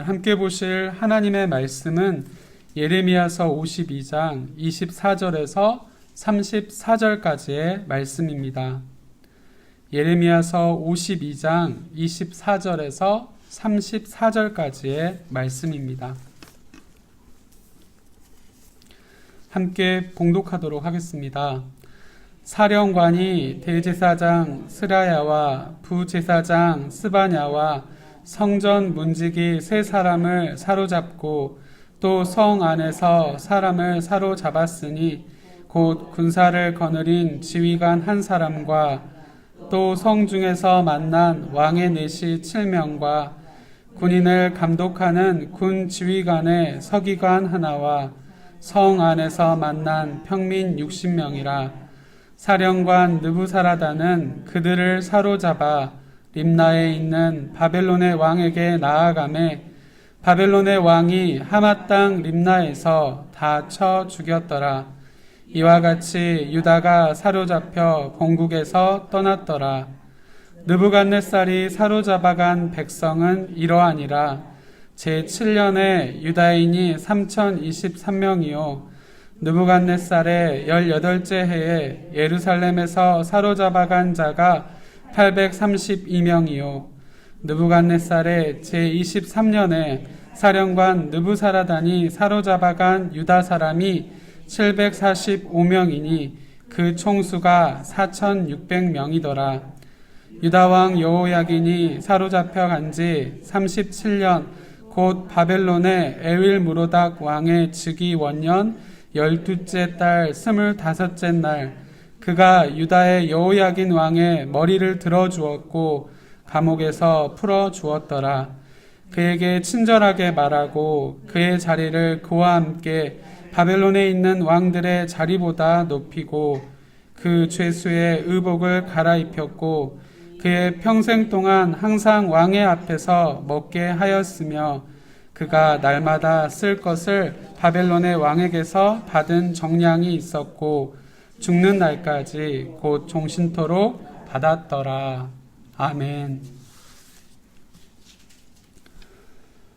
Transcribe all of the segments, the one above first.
오늘 함께 보실 하나님의 말씀은 예레미야서 52장 24절에서 34절까지의 말씀입니다. 예레미야서 52장 24절에서 34절까지의 말씀입니다. 함께 봉독하도록 하겠습니다. 사령관이 대제사장 스라야와 부제사장 스바냐와 성전 문지기 세 사람을 사로잡고 또 성 안에서 사람을 사로잡았으니 곧 군사를 거느린 지휘관 한 사람과 또 성 중에서 만난 왕의 내시 7명과 군인을 감독하는 군 지휘관의 서기관 하나와 성 안에서 만난 평민 60명이라. 사령관 느부사라다는 그들을 사로잡아 림나에 있는 바벨론의 왕에게 나아가매 바벨론의 왕이 하맛 땅 림나에서 다 쳐 죽였더라. 이와 같이 유다가 사로잡혀 본국에서 떠났더라. 느부갓네살이 사로잡아간 백성은 이러하니라. 제7년에 유다인이 3023명이요 느부갓네살의 18째 해에 예루살렘에서 사로잡아간 자가 832명이요 느부갓네살의 제23년에 사령관 느부사라단이 사로잡아간 유다 사람이 745명이니 그 총수가 4600명이더라. 유다왕 여호야긴이 사로잡혀간 지 37년 곧 바벨론의 에윌무로닥 왕의 즉위 원년 12째 달 25째 날 그가 유다의 여호야긴 왕의 머리를 들어주었고 감옥에서 풀어주었더라. 그에게 친절하게 말하고 그의 자리를 그와 함께 바벨론에 있는 왕들의 자리보다 높이고 그 죄수의 의복을 갈아입혔고 그의 평생 동안 항상 왕의 앞에서 먹게 하였으며 그가 날마다 쓸 것을 바벨론의 왕에게서 받은 정량이 있었고 죽는 날까지 곧 종신토록 받았더라. 아멘.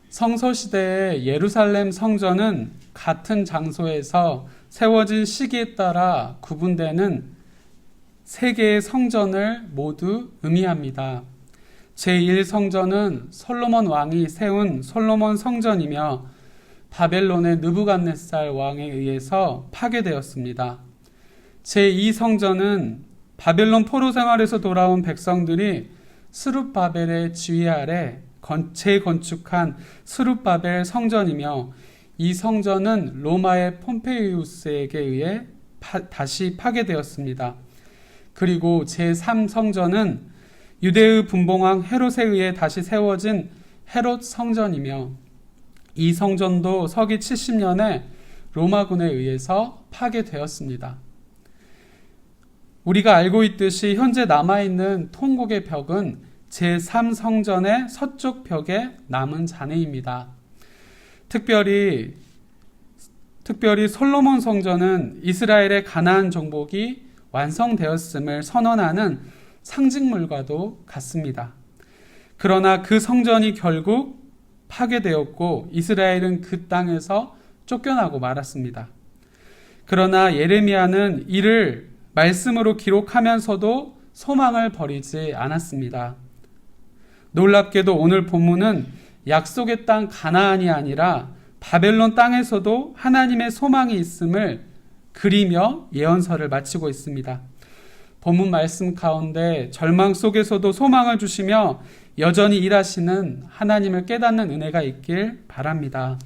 성서시대의 예루살렘 성전은 같은 장소에서 세워진 시기에 따라 구분되는 세 개의 성전을 모두 의미합니다. 제1성전은 솔로몬 왕이 세운 솔로몬 성전이며 바벨론의 느부갓네살 왕에 의해서 파괴되었습니다. 제2성전은 바벨론 포로 생활에서 돌아온 백성들이 스룹바벨의 지휘 아래 재건축한 스룹바벨 성전이며 이 성전은 로마의 폼페이우스에게 의해 다시 파괴되었습니다. 그리고 제3성전은 유대의 분봉왕 헤롯에 의해 다시 세워진 헤롯 성전이며 이 성전도 서기 70년에 로마군에 의해서 파괴되었습니다. 우리가 알고 있듯이 현재 남아있는 통곡의 벽은 제3성전의 서쪽 벽에 남은 잔해입니다. 특별히 솔로몬 성전은 이스라엘의 가나안 정복이 완성되었음을 선언하는 상징물과도 같습니다. 그러나 그 성전이 결국 파괴되었고 이스라엘은 그 땅에서 쫓겨나고 말았습니다. 그러나 예레미야는 이를 말씀으로 기록하면서도 소망을 버리지 않았습니다. 놀랍게도 오늘 본문은 약속의 땅 가나안이 아니라 바벨론 땅에서도 하나님의 소망이 있음을 그리며 예언서를 마치고 있습니다. 본문 말씀 가운데 절망 속에서도 소망을 주시며 여전히 일하시는 하나님을 깨닫는 은혜가 있길 바랍니다.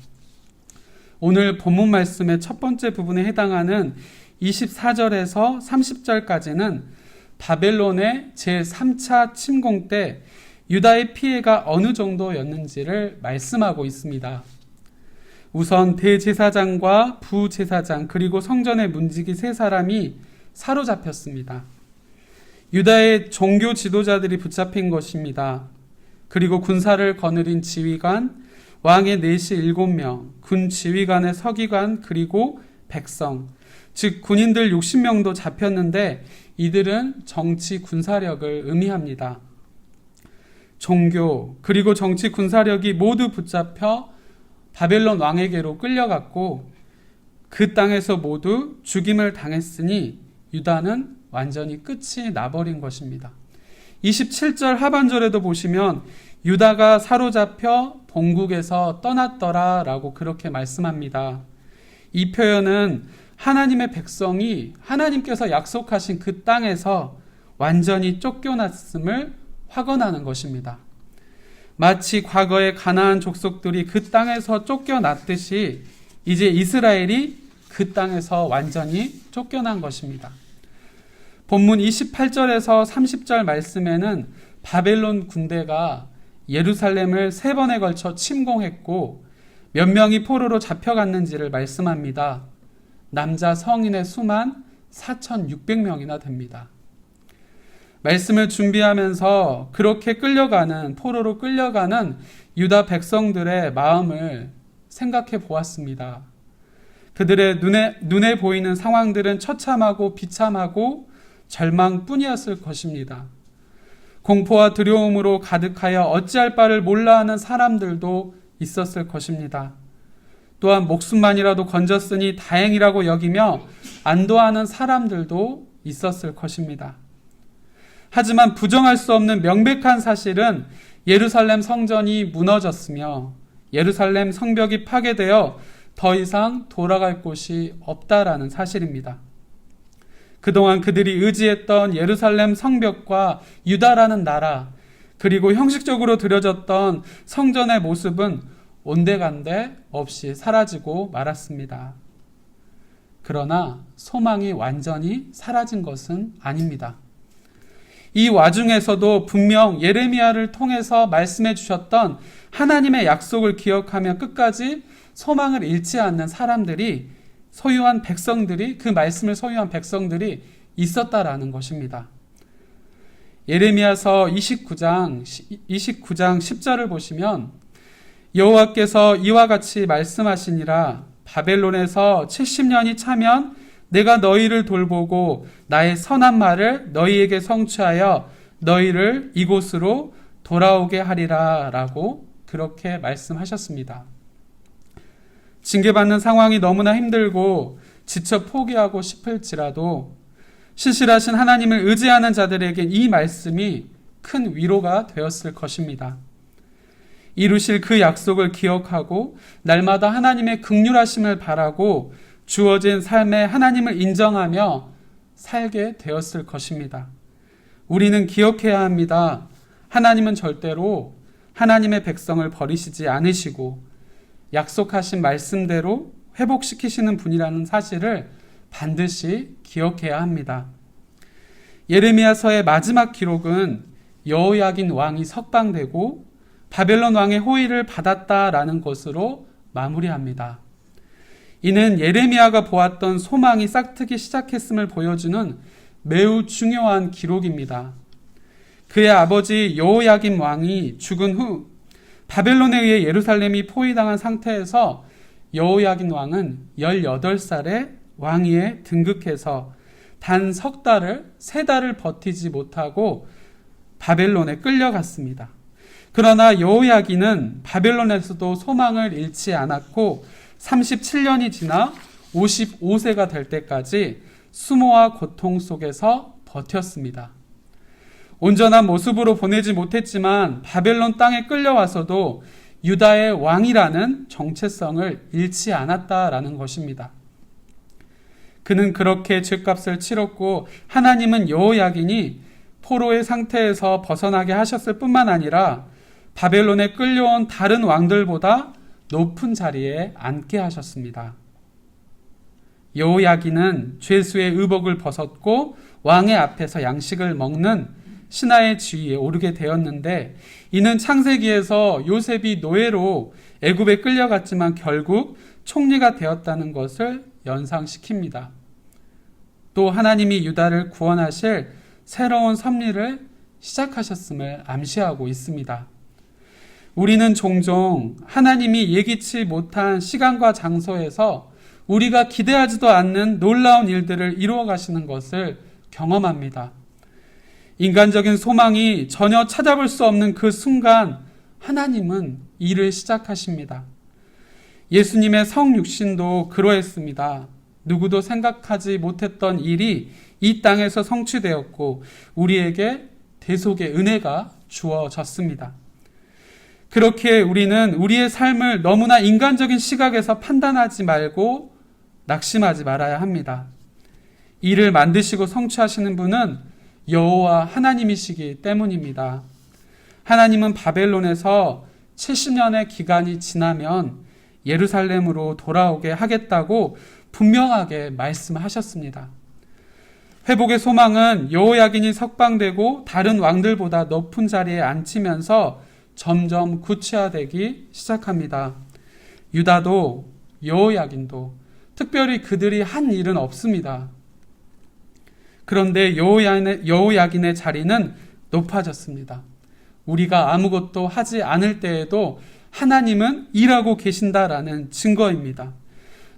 오늘 본문 말씀의 첫 번째 부분에 해당하는 24절에서 30절까지는 바벨론의 제3차 침공 때 유다의 피해가 어느 정도였는지를 말씀하고 있습니다. 우선 대제사장과 부제사장 그리고 성전의 문지기 세 사람이 사로잡혔습니다. 유다의 종교 지도자들이 붙잡힌 것입니다. 그리고 군사를 거느린 지휘관, 왕의 내시 7명, 군 지휘관의 서기관 그리고 백성, 즉 군인들 60명도 잡혔는데 이들은 정치 군사력을 의미합니다. 종교 그리고 정치 군사력이 모두 붙잡혀 바벨론 왕에게로 끌려갔고 그 땅에서 모두 죽임을 당했으니 유다는 완전히 끝이 나버린 것입니다. 27절 하반절에도 보시면 유다가 사로잡혀 본국에서 떠났더라 라고 그렇게 말씀합니다. 이 표현은 하나님의 백성이 하나님께서 약속하신 그 땅에서 완전히 쫓겨났음을 확언하는 것입니다. 마치 과거의 가나안 족속들이 그 땅에서 쫓겨났듯이 이제 이스라엘이 그 땅에서 완전히 쫓겨난 것입니다. 본문 28절에서 30절 말씀에는 바벨론 군대가 예루살렘을 3번에 걸쳐 침공했고 몇 명이 포로로 잡혀갔는지를 말씀합니다. 남자 성인의 수만 4,600명이나 됩니다. 말씀을 준비하면서 그렇게 포로로 끌려가는 유다 백성들의 마음을 생각해 보았습니다. 그들의 눈에 보이는 상황들은 처참하고 비참하고 절망뿐이었을 것입니다. 공포와 두려움으로 가득하여 어찌할 바를 몰라하는 사람들도 있었을 것입니다. 또한 목숨만이라도 건졌으니 다행이라고 여기며 안도하는 사람들도 있었을 것입니다. 하지만 부정할 수 없는 명백한 사실은 예루살렘 성전이 무너졌으며 예루살렘 성벽이 파괴되어 더 이상 돌아갈 곳이 없다라는 사실입니다. 그동안 그들이 의지했던 예루살렘 성벽과 유다라는 나라, 그리고 형식적으로 드려졌던 성전의 모습은 온데간데 없이 사라지고 말았습니다. 그러나 소망이 완전히 사라진 것은 아닙니다. 이 와중에서도 분명 예레미야를 통해서 말씀해 주셨던 하나님의 약속을 기억하며 끝까지 소망을 잃지 않는 사람들이 그 말씀을 소유한 백성들이 있었다라는 것입니다. 예레미야서 29장 10절을 보시면 여호와께서 이와 같이 말씀하시니라 바벨론에서 70년이 차면 내가 너희를 돌보고 나의 선한 말을 너희에게 성취하여 너희를 이곳으로 돌아오게 하리라 라고 그렇게 말씀하셨습니다. 징계받는 상황이 너무나 힘들고 지쳐 포기하고 싶을지라도 신실하신 하나님을 의지하는 자들에겐 이 말씀이 큰 위로가 되었을 것입니다. 이루실 그 약속을 기억하고 날마다 하나님의 긍휼하심을 바라고 주어진 삶에 하나님을 인정하며 살게 되었을 것입니다. 우리는 기억해야 합니다. 하나님은 절대로 하나님의 백성을 버리시지 않으시고 약속하신 말씀대로 회복시키시는 분이라는 사실을 반드시 기억해야 합니다. 예레미야서의 마지막 기록은 여호야긴 왕이 석방되고 바벨론 왕의 호의를 받았다라는 것으로 마무리합니다. 이는 예레미야가 보았던 소망이 싹트기 시작했음을 보여주는 매우 중요한 기록입니다. 그의 아버지 여호야긴 왕이 죽은 후 바벨론에 의해 예루살렘이 포위당한 상태에서 여호야긴 왕은 18살에 왕위에 등극해서 단 3달을 버티지 못하고 바벨론에 끌려갔습니다. 그러나 여호야긴은 바벨론에서도 소망을 잃지 않았고 37년이 지나 55세가 될 때까지 수모와 고통 속에서 버텼습니다. 온전한 모습으로 보내지 못했지만 바벨론 땅에 끌려와서도 유다의 왕이라는 정체성을 잃지 않았다라는 것입니다. 그는 그렇게 죗값을 치렀고 하나님은 여호야긴이 포로의 상태에서 벗어나게 하셨을 뿐만 아니라 바벨론에 끌려온 다른 왕들보다 높은 자리에 앉게 하셨습니다. 여호야긴은 죄수의 의복을 벗었고 왕의 앞에서 양식을 먹는 신하의 지위에 오르게 되었는데 이는 창세기에서 요셉이 노예로 애굽에 끌려갔지만 결국 총리가 되었다는 것을 연상시킵니다. 또 하나님이 유다를 구원하실 새로운 섭리를 시작하셨음을 암시하고 있습니다. 우리는 종종 하나님이 예기치 못한 시간과 장소에서 우리가 기대하지도 않는 놀라운 일들을 이루어 가시는 것을 경험합니다. 인간적인 소망이 전혀 찾아볼 수 없는 그 순간 하나님은 일을 시작하십니다. 예수님의 성육신도 그러했습니다. 누구도 생각하지 못했던 일이 이 땅에서 성취되었고 우리에게 대속의 은혜가 주어졌습니다. 그렇게 우리는 우리의 삶을 너무나 인간적인 시각에서 판단하지 말고 낙심하지 말아야 합니다. 이를 만드시고 성취하시는 분은 여호와 하나님이시기 때문입니다. 하나님은 바벨론에서 70년의 기간이 지나면 예루살렘으로 돌아오게 하겠다고 분명하게 말씀하셨습니다. 회복의 소망은 여호야긴이 석방되고 다른 왕들보다 높은 자리에 앉히면서 점점 구체화되기 시작합니다. 유다도 여호야긴도 특별히 그들이 한 일은 없습니다. 그런데 여호야긴의 자리는 높아졌습니다. 우리가 아무것도 하지 않을 때에도 하나님은 일하고 계신다라는 증거입니다.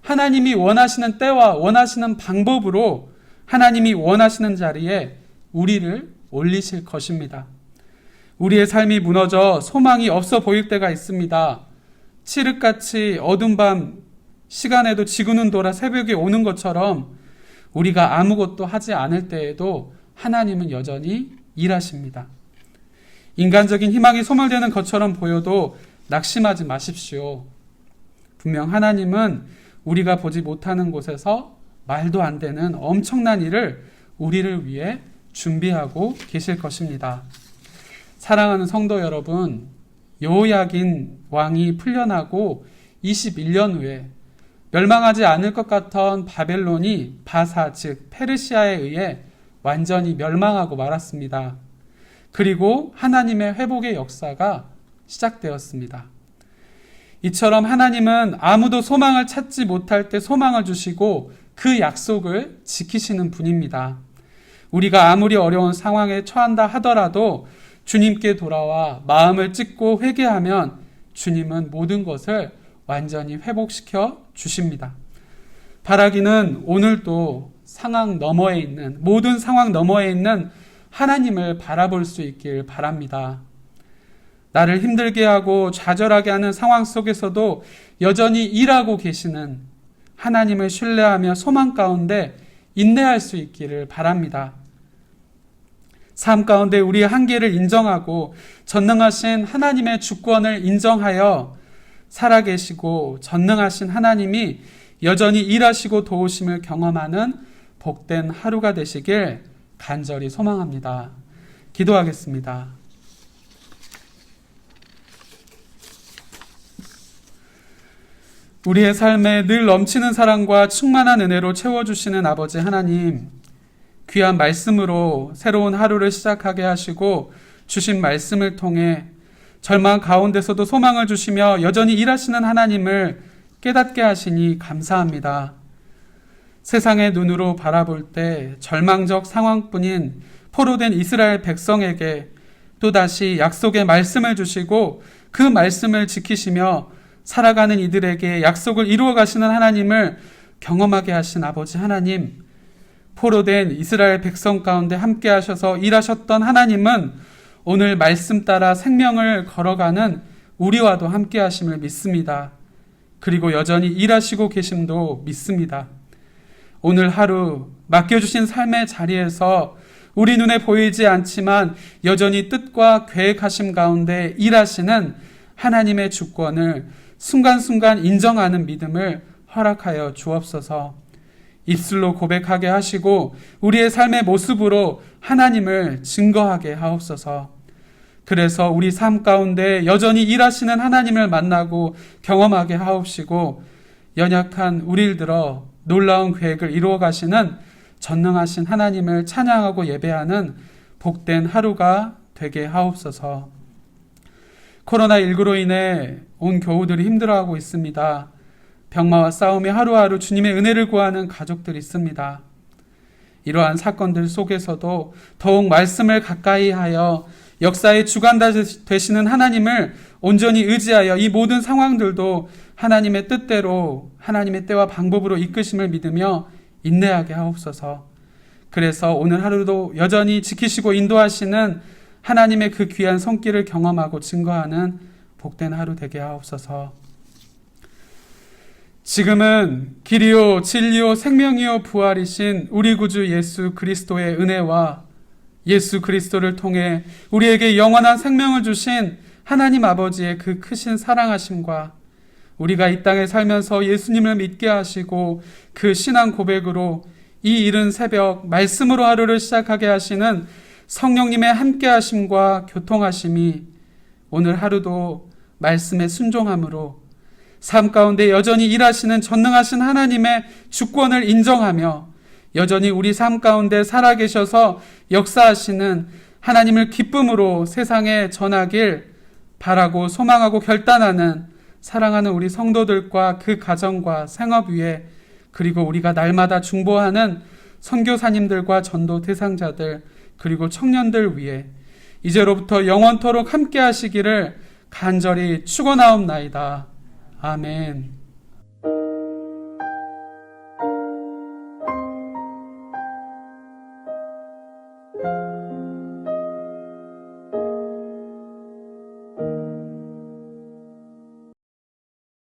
하나님이 원하시는 때와 원하시는 방법으로 하나님이 원하시는 자리에 우리를 올리실 것입니다. 우리의 삶이 무너져 소망이 없어 보일 때가 있습니다. 칠흑같이 어두운 밤 시간에도 지구는 돌아 새벽이 오는 것처럼 우리가 아무것도 하지 않을 때에도 하나님은 여전히 일하십니다. 인간적인 희망이 소멸되는 것처럼 보여도 낙심하지 마십시오. 분명 하나님은 우리가 보지 못하는 곳에서 말도 안 되는 엄청난 일을 우리를 위해 준비하고 계실 것입니다. 사랑하는 성도 여러분, 여호야긴 왕이 풀려나고 21년 후에 멸망하지 않을 것 같던 바벨론이 바사 즉 페르시아에 의해 완전히 멸망하고 말았습니다. 그리고 하나님의 회복의 역사가 시작되었습니다. 이처럼 하나님은 아무도 소망을 찾지 못할 때 소망을 주시고 그 약속을 지키시는 분입니다. 우리가 아무리 어려운 상황에 처한다 하더라도 주님께 돌아와 마음을 찢고 회개하면 주님은 모든 것을 완전히 회복시켜 주십니다. 바라기는 오늘도 상황 너머에 있는 모든 상황 너머에 있는 하나님을 바라볼 수 있길 바랍니다. 나를 힘들게 하고 좌절하게 하는 상황 속에서도 여전히 일하고 계시는 하나님을 신뢰하며 소망 가운데 인내할 수 있기를 바랍니다. 삶 가운데 우리의 한계를 인정하고 전능하신 하나님의 주권을 인정하여 살아계시고 전능하신 하나님이 여전히 일하시고 도우심을 경험하는 복된 하루가 되시길 간절히 소망합니다. 기도하겠습니다. 우리의 삶에 늘 넘치는 사랑과 충만한 은혜로 채워주시는 아버지 하나님, 귀한 말씀으로 새로운 하루를 시작하게 하시고 주신 말씀을 통해 절망 가운데서도 소망을 주시며 여전히 일하시는 하나님을 깨닫게 하시니 감사합니다. 세상의 눈으로 바라볼 때 절망적 상황뿐인 포로된 이스라엘 백성에게 또다시 약속의 말씀을 주시고 그 말씀을 지키시며 살아가는 이들에게 약속을 이루어 가시는 하나님을 경험하게 하신 아버지 하나님, 포로된 이스라엘 백성 가운데 함께 하셔서 일하셨던 하나님은 오늘 말씀 따라 생명을 걸어가는 우리와도 함께 하심을 믿습니다. 그리고 여전히 일하시고 계심도 믿습니다. 오늘 하루 맡겨주신 삶의 자리에서 우리 눈에 보이지 않지만 여전히 뜻과 계획하심 가운데 일하시는 하나님의 주권을 순간순간 인정하는 믿음을 허락하여 주옵소서. 입술로 고백하게 하시고 우리의 삶의 모습으로 하나님을 증거하게 하옵소서. 그래서 우리 삶 가운데 여전히 일하시는 하나님을 만나고 경험하게 하옵시고 연약한 우리를 들어 놀라운 계획을 이루어 가시는 전능하신 하나님을 찬양하고 예배하는 복된 하루가 되게 하옵소서. 코로나19로 인해 온 교우들이 힘들어하고 있습니다. 병마와 싸움에 하루하루 주님의 은혜를 구하는 가족들이 있습니다. 이러한 사건들 속에서도 더욱 말씀을 가까이 하여 역사의 주관자 되시는 하나님을 온전히 의지하여 이 모든 상황들도 하나님의 뜻대로 하나님의 때와 방법으로 이끄심을 믿으며 인내하게 하옵소서. 그래서 오늘 하루도 여전히 지키시고 인도하시는 하나님의 그 귀한 손길을 경험하고 증거하는 복된 하루 되게 하옵소서. 지금은 길이요 진리요 생명이요 부활이신 우리 구주 예수 그리스도의 은혜와 예수 그리스도를 통해 우리에게 영원한 생명을 주신 하나님 아버지의 그 크신 사랑하심과 우리가 이 땅에 살면서 예수님을 믿게 하시고 그 신앙 고백으로 이 이른 새벽 말씀으로 하루를 시작하게 하시는 성령님의 함께하심과 교통하심이 오늘 하루도 말씀에 순종함으로 삶 가운데 여전히 일하시는 전능하신 하나님의 주권을 인정하며 여전히 우리 삶 가운데 살아계셔서 역사하시는 하나님을 기쁨으로 세상에 전하길 바라고 소망하고 결단하는 사랑하는 우리 성도들과 그 가정과 생업 위에 그리고 우리가 날마다 중보하는 선교사님들과 전도 대상자들 그리고 청년들 위해 이제로부터 영원토록 함께 하시기를 간절히 축원하옵나이다. 아멘.